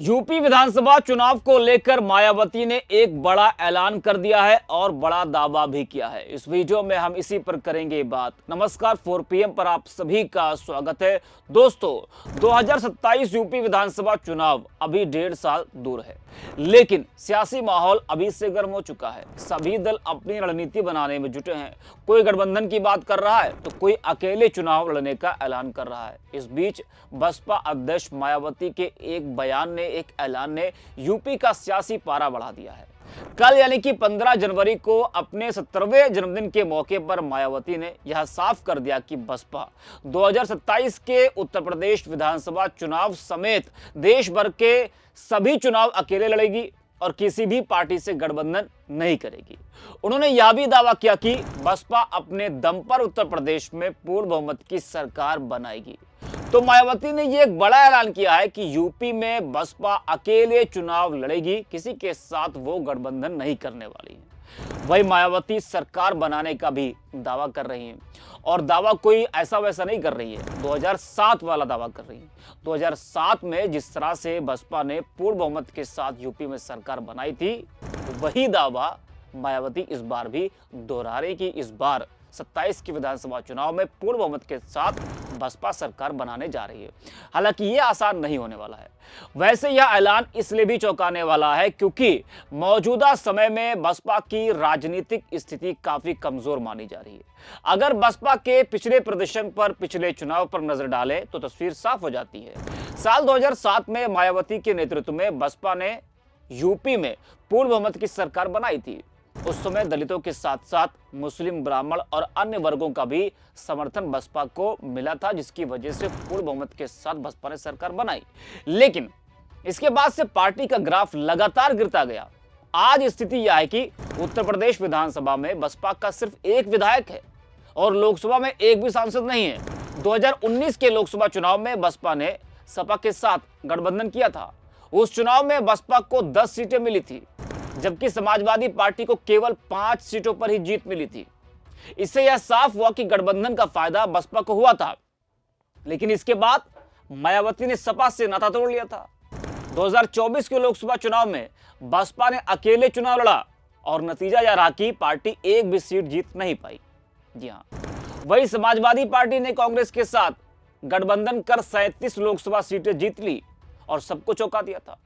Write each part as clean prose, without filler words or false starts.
UP विधानसभा चुनाव को लेकर मायावती ने एक बड़ा ऐलान कर दिया है और बड़ा दावा भी किया है। इस वीडियो में हम इसी पर करेंगे बात। नमस्कार, 4 PM पर आप सभी का स्वागत है। दोस्तों, 2027 यूपी विधानसभा चुनाव अभी 1.5 साल दूर है, लेकिन सियासी माहौल अभी से गर्म हो चुका है। सभी दल अपनी रणनीति बनाने में जुटे हैं। कोई गठबंधन की बात कर रहा है तो कोई अकेले चुनाव लड़ने का ऐलान कर रहा है। इस बीच बसपा अध्यक्ष मायावती के एक ऐलान ने यूपी का सियासी पारा बढ़ा दिया है। कल यानी कि 15 जनवरी को अपने 70वें जन्मदिन के मौके पर मायावती ने यह साफ कर दिया कि बसपा 2027 के उत्तर प्रदेश विधानसभा चुनाव समेत देश भर के सभी चुनाव अकेले लड़ेगी और किसी भी पार्टी से गठबंधन नहीं करेगी। उन्होंने यह भी दावा किया कि बसपा अपने दम पर उत्तर प्रदेश में पूर्ण बहुमत की सरकार बनाएगी। तो मायावती ने यह एक बड़ा ऐलान किया है कि यूपी में बसपा अकेले चुनाव लड़ेगी, किसी के साथ वो गठबंधन नहीं करने वाली है। वही मायावती सरकार बनाने का भी दावा कर रही हैं और दावा कोई ऐसा वैसा नहीं कर रही है, 2007 वाला दावा कर रही है। 2007 में जिस तरह से बसपा ने पूर्ण बहुमत के साथ यूपी में सरकार बनाई थी, वही दावा मायावती इस बार भी दोहरा रही कि इस बार 27 के विधानसभा चुनाव में पूर्ण बहुमत के साथ बसपा सरकार बनाने जा रही है। हालांकि यह आसान नहीं होने वाला है। वैसे यह ऐलान इसलिए भी चौंकाने वाला है क्योंकि मौजूदा समय में बसपा की राजनीतिक स्थिति काफी कमजोर मानी जा रही है। अगर बसपा के पिछले प्रदर्शन पर, पिछले चुनाव पर नजर डालें तो तस्वीर साफ हो जाती है। साल 2007 में मायावती के नेतृत्व में बसपा ने यूपी में पूर्ण बहुमत की सरकार बनाई थी। उस समय दलितों के साथ साथ मुस्लिम, ब्राह्मण और अन्य वर्गों का भी समर्थन बसपा को मिला था, जिसकी वजह से पूर्ण बहुमत के साथ बसपा ने सरकार बनाई। लेकिन इसके बाद से पार्टी का ग्राफ लगातार गिरता गया। आज स्थिति यह है कि उत्तर प्रदेश विधानसभा में बसपा का सिर्फ एक विधायक है और लोकसभा में एक भी सांसद नहीं है। 2019 के लोकसभा चुनाव में बसपा ने सपा के साथ गठबंधन किया था। उस चुनाव में बसपा को 10 सीटें मिली थी, जबकि समाजवादी पार्टी को केवल 5 सीटों पर ही जीत मिली थी। इससे यह साफ हुआ कि गठबंधन का फायदा बसपा को हुआ था। लेकिन इसके बाद मायावती ने सपा से नाता तोड़ लिया था। 2024 के लोकसभा चुनाव में बसपा ने अकेले चुनाव लड़ा और नतीजा यह रहा कि पार्टी एक भी सीट जीत नहीं पाई। जी हाँ, वही समाजवादी पार्टी ने कांग्रेस के साथ गठबंधन कर 37 लोकसभा सीटें जीत ली और सबको चौंका दिया था।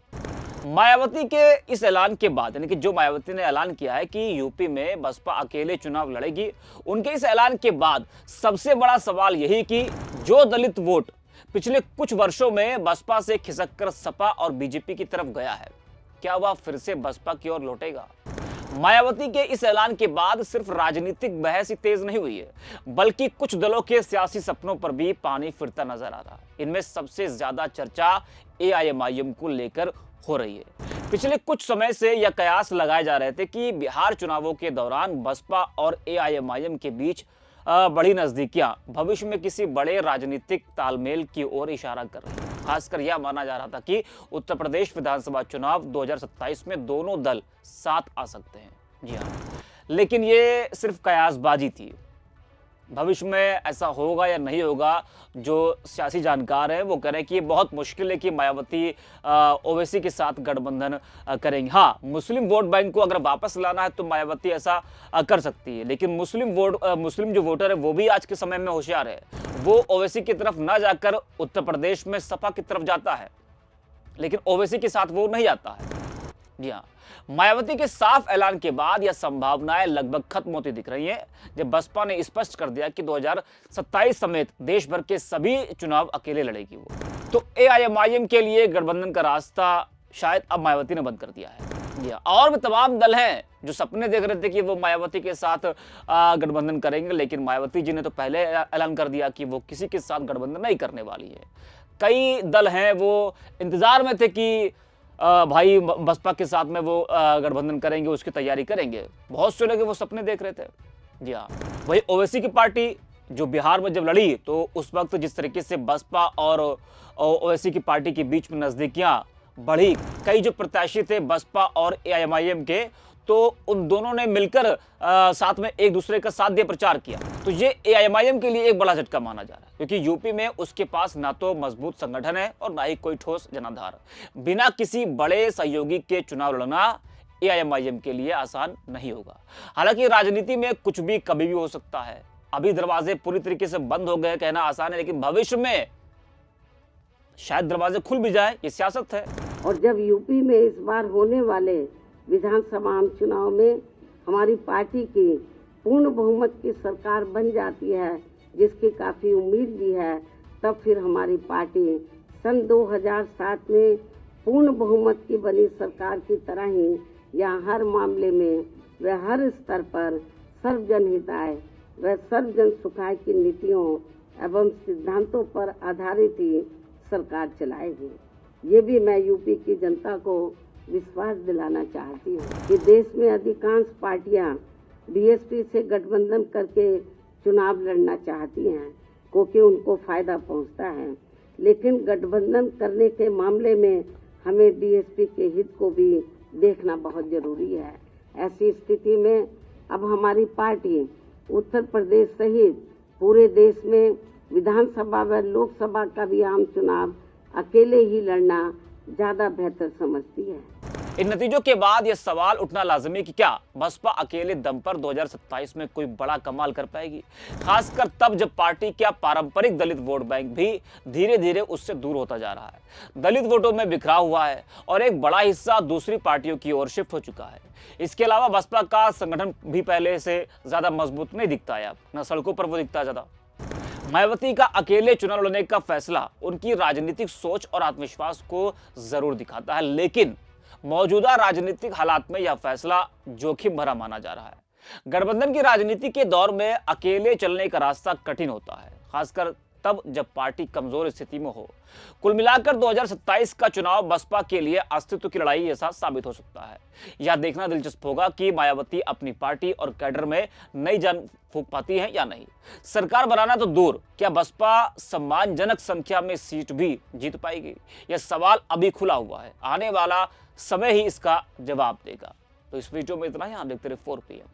मायावती के इस ऐलान के बाद, यानी कि जो मायावती ने ऐलान किया है कि यूपी में बसपा अकेले चुनाव लड़ेगी, उनके इस ऐलान के बाद सबसे बड़ा सवाल यही कि जो दलित वोट पिछले कुछ वर्षों में बसपा से खिसककर सपा और बीजेपी की तरफ गया है, क्या वह फिर से बसपा की ओर लौटेगा? मायावती के इस ऐलान के बाद सिर्फ राजनीतिक बहस ही तेज नहीं हुई है, बल्कि कुछ दलों के सियासी सपनों पर भी पानी फिरता नजर आ रहा है। इनमें सबसे ज्यादा चर्चा AIMIM को लेकर हो रही है। पिछले कुछ समय से यह कयास लगाए जा रहे थे कि बिहार चुनावों के दौरान बसपा और AIMIM के बीच बड़ी नजदीकियां भविष्य में किसी बड़े राजनीतिक तालमेल की ओर इशारा कर रही है। खासकर यह माना जा रहा था कि उत्तर प्रदेश विधानसभा चुनाव 2027 में दोनों दल साथ आ सकते हैं। जी हाँ, लेकिन ये सिर्फ कयासबाजी थी। भविष्य में ऐसा होगा या नहीं होगा, जो सियासी जानकार हैं वो कह रहे हैं कि ये बहुत मुश्किल है कि मायावती ओवैसी के साथ गठबंधन करेंगे। हाँ, मुस्लिम वोट बैंक को अगर वापस लाना है तो मायावती ऐसा कर सकती है, लेकिन मुस्लिम जो वोटर है वो भी आज के समय में होशियार है। वो ओवैसी की तरफ ना जाकर उत्तर प्रदेश में सपा की तरफ जाता है, लेकिन ओवैसी के साथ वो नहीं आता है। जी हाँ, मायावती के साफ ऐलान के बाद यह संभावनाएं लगभग खत्म होती दिख रही हैं, जब बसपा ने स्पष्ट कर दिया कि 2027 समेत देश भर के सभी चुनाव अकेले लड़ेगी वो। तो AIMIM के लिए गठबंधन का रास्ता शायद अब मायावती ने बंद कर दिया है। जी हाँ, और भी तमाम दल हैं जो सपने देख रहे थे कि वो मायावती के साथ गठबंधन करेंगे, लेकिन मायावती जी ने तो पहले ऐलान कर दिया कि वो किसी के साथ गठबंधन नहीं करने वाली है। कई दल हैं वो इंतजार में थे कि भाई बसपा के साथ में वो गठबंधन करेंगे, उसकी तैयारी करेंगे। बहुत से लोग वो सपने देख रहे थे। जी हाँ, वही ओवैसी की पार्टी जो बिहार में जब लड़ी तो उस वक्त जिस तरीके से बसपा और ओवैसी की पार्टी के बीच में नजदीकियां बढ़ी, कई जो प्रत्याशी थे बसपा और AIMIM के, तो उन दोनों ने मिलकर साथ में एक दूसरे का साथ दिया, प्रचार किया। तो ये एआईएमआईएम के लिए एक बड़ा झटका माना जा रहा है, क्योंकि यूपी में उसके पास ना तो मजबूत संगठन है और ना ही कोई ठोस जनाधार। बिना किसी बड़े सहयोगी के चुनाव लड़ना एआईएमआईएम के लिए आसान नहीं होगा। हालांकि राजनीति में कुछ भी कभी भी हो सकता है। अभी दरवाजे पूरी तरीके से बंद हो गए कहना आसान है, लेकिन भविष्य में शायद दरवाजे खुल भी जाए, ये सियासत है। और जब यूपी में इस बार होने वाले विधानसभा आम चुनाव में हमारी पार्टी की पूर्ण बहुमत की सरकार बन जाती है, जिसकी काफ़ी उम्मीद भी है, तब फिर हमारी पार्टी सन 2007 में पूर्ण बहुमत की बनी सरकार की तरह ही यहाँ हर मामले में व हर स्तर पर सर्वजन हिताय व सर्वजन सुखाय की नीतियों एवं सिद्धांतों पर आधारित ही सरकार चलाएगी। ये भी मैं यूपी की जनता को विश्वास दिलाना चाहती हूँ कि देश में अधिकांश पार्टियाँ बीएसपी से गठबंधन करके चुनाव लड़ना चाहती हैं, क्योंकि उनको फायदा पहुँचता है। लेकिन गठबंधन करने के मामले में हमें बीएसपी के हित को भी देखना बहुत जरूरी है। ऐसी स्थिति में अब हमारी पार्टी उत्तर प्रदेश सहित पूरे देश में विधानसभा व लोकसभा का भी आम चुनाव अकेले ही लड़ना ज्यादा बेहतर समझती है। इन नतीजों के बाद यह सवाल उठना लाजमी कि क्या बसपा अकेले दम पर 2027 में कोई बड़ा कमाल कर पाएगी, खासकर तब जब पार्टी का पारंपरिक दलित वोट बैंक भी धीरे धीरे उससे दूर होता जा रहा है। दलित वोटों में बिखराव हुआ है और एक बड़ा हिस्सा दूसरी पार्टियों की ओर शिफ्ट हो चुका है। इसके अलावा बसपा का संगठन भी पहले से ज्यादा मजबूत नहीं दिखता है, अब न सड़कों पर वो दिखता है ज्यादा। मायावती का अकेले चुनाव लड़ने का फैसला उनकी राजनीतिक सोच और आत्मविश्वास को जरूर दिखाता है, लेकिन मौजूदा राजनीतिक हालात में यह फैसला जोखिम भरा माना जा रहा है। गठबंधन की राजनीति के दौर में अकेले चलने का रास्ता कठिन होता है, खासकर तब जब पार्टी कमजोर स्थिति में हो। कुल मिलाकर 2027 का चुनाव बसपा के लिए अस्तित्व की लड़ाई ऐसा साबित हो सकता है। यह देखना दिलचस्प होगा कि मायावती अपनी पार्टी और कैडर में नई जान फूंक पाती है या नहीं। सरकार बनाना तो दूर, क्या बसपा सम्मानजनक संख्या में सीट भी जीत पाएगी? यह सवाल अभी खुला हुआ है, आने वाला समय ही इसका जवाब देगा। तो इस वीडियो में इतना ही। आप देखते रहिए 4PM।